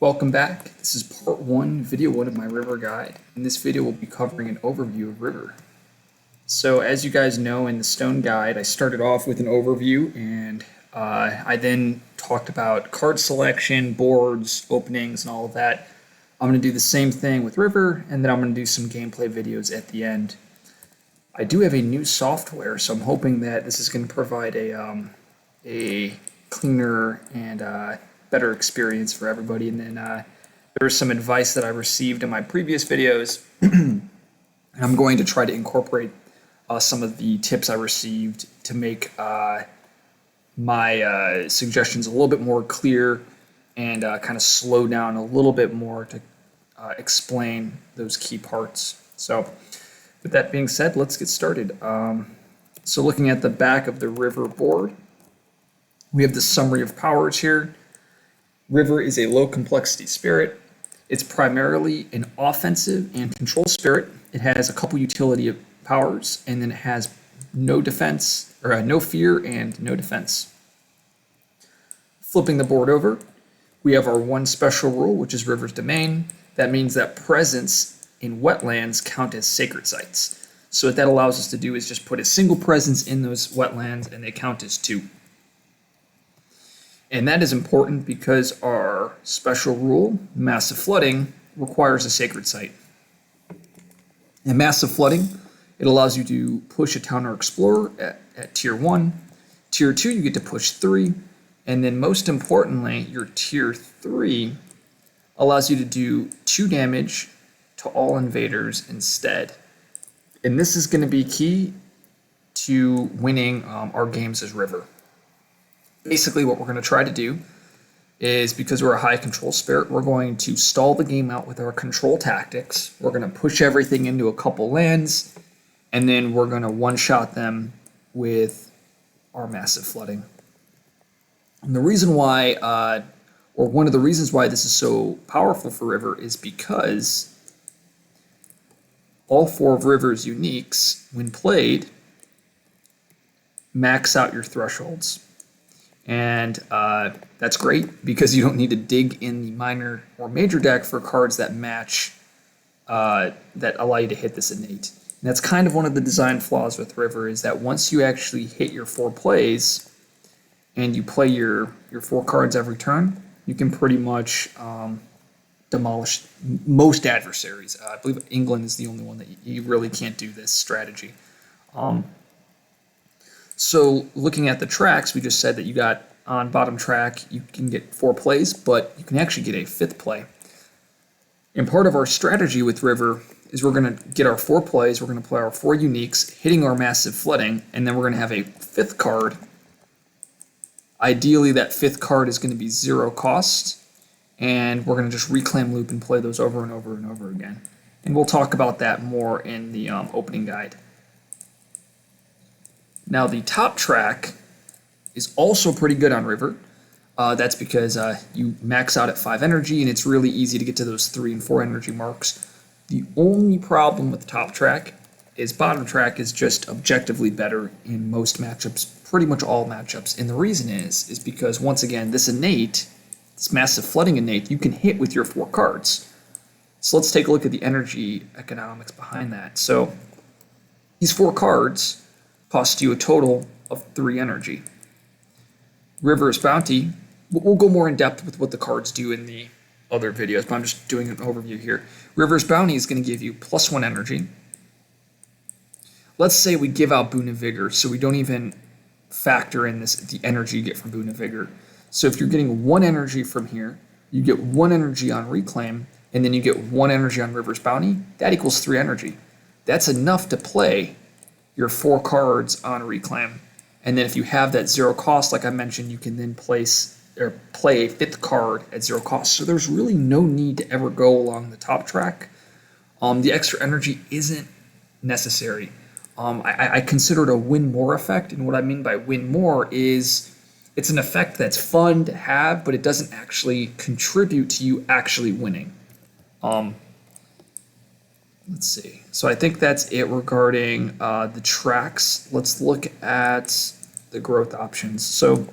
Welcome back. This is part one, video one of my river guide. In this video, we'll be covering an overview of river. So as you guys know, in the stone guide, I started off with an overview and I then talked about card selection, boards, openings, and all of that. I'm going to do the same thing with river, and then I'm going to do some gameplay videos at the end. I do have a new software, so I'm hoping that this is going to provide a cleaner and better experience for everybody. And then there's some advice that I received in my previous videos, and I'm going to try to incorporate some of the tips I received to make my suggestions a little bit more clear and kind of slow down a little bit more to explain those key parts. So with that being said, let's get started. So looking at the back of the river board, we have the summary of powers here. River is a low complexity spirit. It's primarily an offensive and control spirit. It has a couple utility powers, and then it has no defense, or no fear and no defense. Flipping the board over, we have our one special rule, which is River's Domain. That means that presence in wetlands count as sacred sites. So what that allows us to do is just put a single presence in those wetlands, and they count as two. And that is important because our special rule, massive flooding, requires a sacred site. In massive flooding, it allows you to push a town or explorer at tier 1. Tier 2, you get to push 3. And then most importantly, your tier 3 allows you to do 2 damage to all invaders instead. And this is going to be key to winning our games as River. Basically, what we're going to try to do is, because we're a high control spirit, we're going to stall the game out with our control tactics. We're going to push everything into a couple lands, and then we're going to one-shot them with our massive flooding. And the reason why, or one of the reasons why this is so powerful for River is because all 4 of River's uniques, when played, max out your thresholds. And that's great because you don't need to dig in the minor or major deck for cards that match, that allow you to hit this innate. And that's kind of one of the design flaws with River, is that once you actually hit your 4 plays and you play your 4 cards every turn, you can pretty much demolish most adversaries. I believe England is the only one that you really can't do this strategy. So looking at the tracks, we just said that you got on bottom track, you can get 4 plays, but you can actually get a 5th play. And part of our strategy with River is we're going to get our 4 plays, we're going to play our 4 uniques, hitting our massive flooding, and then we're going to have a 5th card. Ideally, that 5th card is going to be 0 cost, and we're going to just reclaim loop and play those over and over and over again. And we'll talk about that more in the opening guide. Now the top track is also pretty good on River. That's because you max out at 5 energy, and it's really easy to get to those 3 and 4 energy marks. The only problem with the top track is bottom track is just objectively better in most matchups, pretty much all matchups. And the reason is because, once again, this innate, this massive flooding innate, you can hit with your 4 cards. So let's take a look at the energy economics behind that. So these 4 cards cost you a total of 3 energy. River's Bounty, we'll go more in depth with what the cards do in the other videos, but I'm just doing an overview here. River's Bounty is going to give you +1 energy. Let's say we give out Boon of Vigor, so we don't even factor in the energy you get from Boon of Vigor. So if you're getting 1 energy from here, you get 1 energy on Reclaim, and then you get 1 energy on River's Bounty, that equals 3 energy. That's enough to play your 4 cards on Reclaim. And then if you have that 0 cost, like I mentioned, you can then play a 5th card at 0 cost. So there's really no need to ever go along the top track. The extra energy isn't necessary. I consider it a win more effect, and what I mean by win more is it's an effect that's fun to have, but it doesn't actually contribute to you actually winning. Let's see. So I think that's it regarding the tracks. Let's look at the growth options. So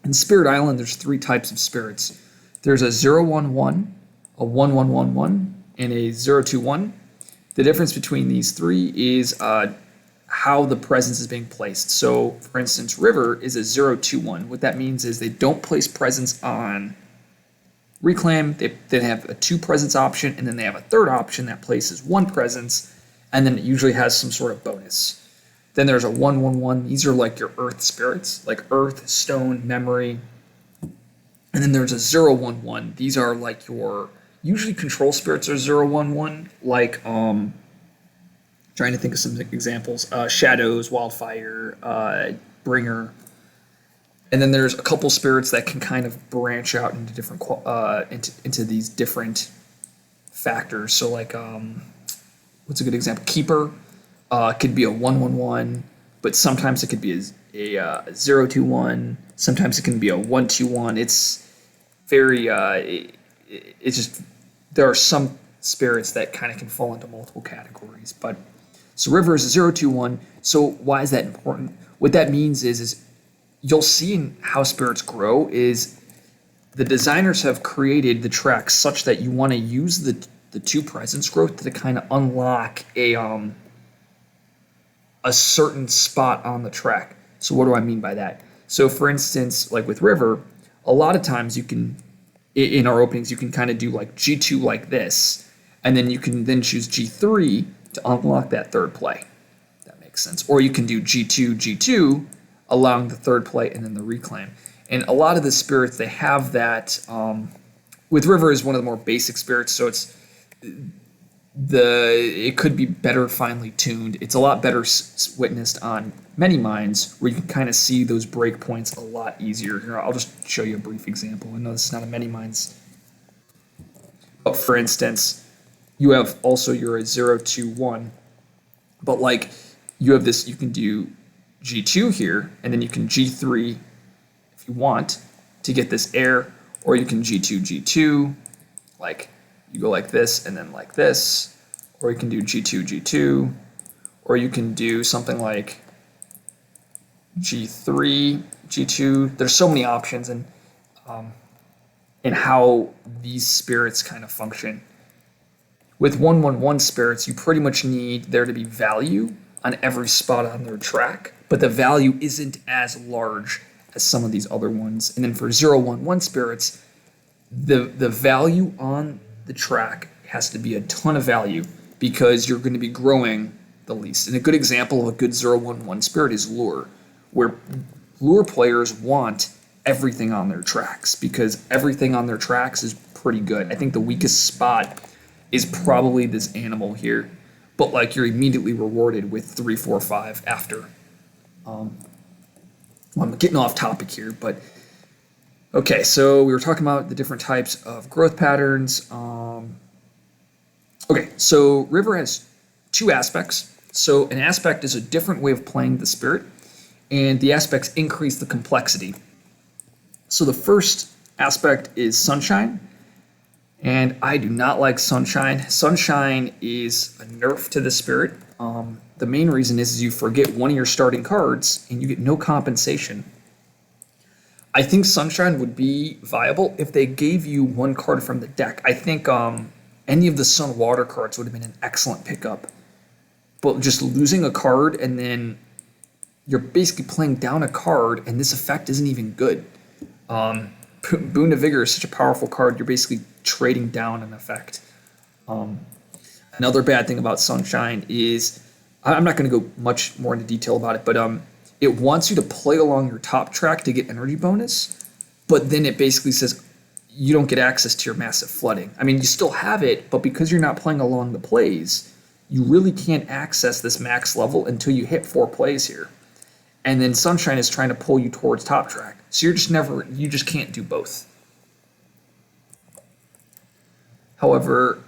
in Spirit Island, there's 3 types of spirits. There's a 011, a 1111, and a 021. The difference between these three is how the presence is being placed. So, for instance, River is a 021. What that means is they don't place presence on Reclaim. They then have a 2 presence option, and then they have a third option that places 1 presence, and then it usually has some sort of bonus. Then there's a 111. These are like your earth spirits, like earth, stone, memory. And then there's a 011. These are like your usually control spirits are 011, like trying to think of some examples. Shadows, Wildfire, Bringer. And then there's a couple spirits that can kind of branch out into different into these different factors. So like what's a good example? Keeper could be a 111, but sometimes it could be a 021. Sometimes it can be a 121. It's very it's just there are some spirits that kind of can fall into multiple categories. But so River is a 021. So why is that important? What that means is you'll see in how spirits grow is the designers have created the track such that you want to use the 2 presence growth to kind of unlock a certain spot on the track. So what do I mean by that? So for instance, like with River, a lot of times you can, in our openings, you can kind of do like G2 like this, and then you can then choose G3 to unlock that third play. That makes sense. Or you can do G2, G2, allowing the third play and then the reclaim. And a lot of the spirits, they have that, with River is one of the more basic spirits, so it could be better finely tuned. It's a lot better witnessed on many minds where you can kind of see those break points a lot easier. Here, I'll just show you a brief example. I know this is not a many minds, but for instance, you have also your 021, but like you have this, you can do G2 here, and then you can G3 if you want to get this air, or you can G2, G2, like you go like this and then like this, or you can do G2, G2, or you can do something like G3, G2. There's so many options and how these spirits kind of function. With 111 spirits, you pretty much need there to be value on every spot on their track, but the value isn't as large as some of these other ones. And then for 011 spirits, the value on the track has to be a ton of value because you're going to be growing the least. And a good example of a good 011 spirit is Lure, where Lure players want everything on their tracks because everything on their tracks is pretty good. I think the weakest spot is probably this animal here, but like you're immediately rewarded with 3, 4, 5 after. I'm getting off topic here, but okay, so we were talking about the different types of growth patterns. Okay, so River has 2 aspects. So an aspect is a different way of playing the spirit, and the aspects increase the complexity. So the first aspect is Sunshine, and I do not like Sunshine. Sunshine is a nerf to the spirit. The main reason is you forget one of your starting cards, and you get no compensation. I think Sunshine would be viable if they gave you 1 card from the deck. I think any of the Sun Water cards would have been an excellent pickup. But just losing a card and then you're basically playing down a card and this effect isn't even good. Boon of Vigor is such a powerful card, you're basically trading down an effect. Another bad thing about Sunshine is, I'm not going to go much more into detail about it, but it wants you to play along your top track to get energy bonus, but then it basically says you don't get access to your massive flooding. I mean, you still have it, but because you're not playing along the plays, you really can't access this max level until you hit 4 plays here. And then Sunshine is trying to pull you towards top track. So you just can't do both. However,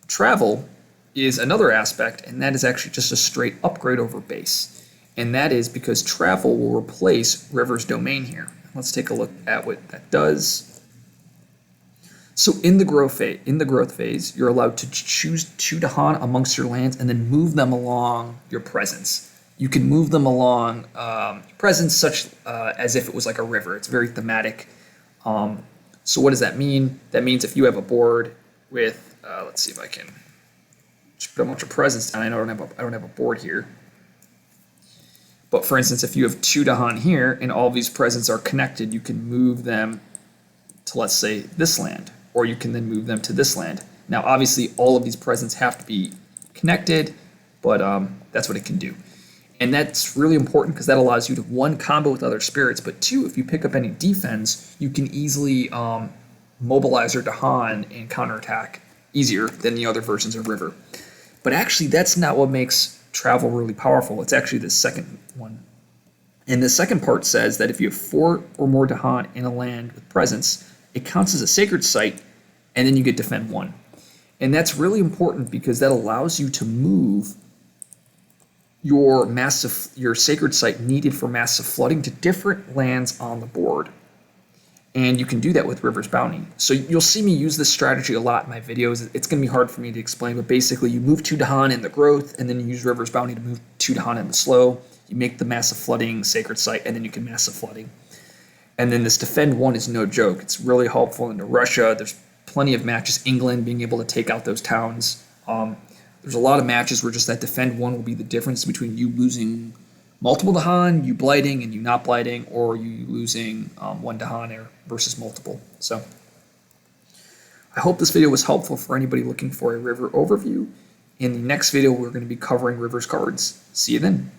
Travel is another aspect, and that is actually just a straight upgrade over base. And that is because Travel will replace River's Domain here. Let's take a look at what that does. So in the growth phase, you're allowed to choose 2 Dahan amongst your lands and then move them along your presence. You can move them along presence such as if it was like a river. It's very thematic. So what does that mean? That means if you have a board with, let's see if I can just put a bunch of presents down. I don't have a board here. But for instance, if you have 2 Dahan here and all these presents are connected, you can move them to, let's say, this land, or you can then move them to this land. Now, obviously, all of these presents have to be connected, but that's what it can do. And that's really important because that allows you to, 1, combo with other spirits, but 2, if you pick up any defense, you can easily mobilize your Dahan and counterattack easier than the other versions of River. But actually, that's not what makes travel really powerful. It's actually the second one. And the second part says that if you have 4 or more Dahan in a land with presence, it counts as a sacred site, and then you get defend 1. And that's really important because that allows you to move your sacred site needed for massive flooding to different lands on the board. And you can do that with River's Bounty. So you'll see me use this strategy a lot in my videos. It's going to be hard for me to explain, but basically you move 2 Dahan in the growth, and then you use River's Bounty to move 2 Dahan in the slow. You make the massive flooding sacred site, and then you can massive flooding. And then this defend 1 is no joke. It's really helpful into Russia. There's plenty of matches. England being able to take out those towns. There's a lot of matches where just that defend 1 will be the difference between you losing multiple Dahan, you blighting, and you not blighting, or you losing 1 Dahan versus multiple. So I hope this video was helpful for anybody looking for a River overview. In the next video, we're going to be covering River's cards. See you then.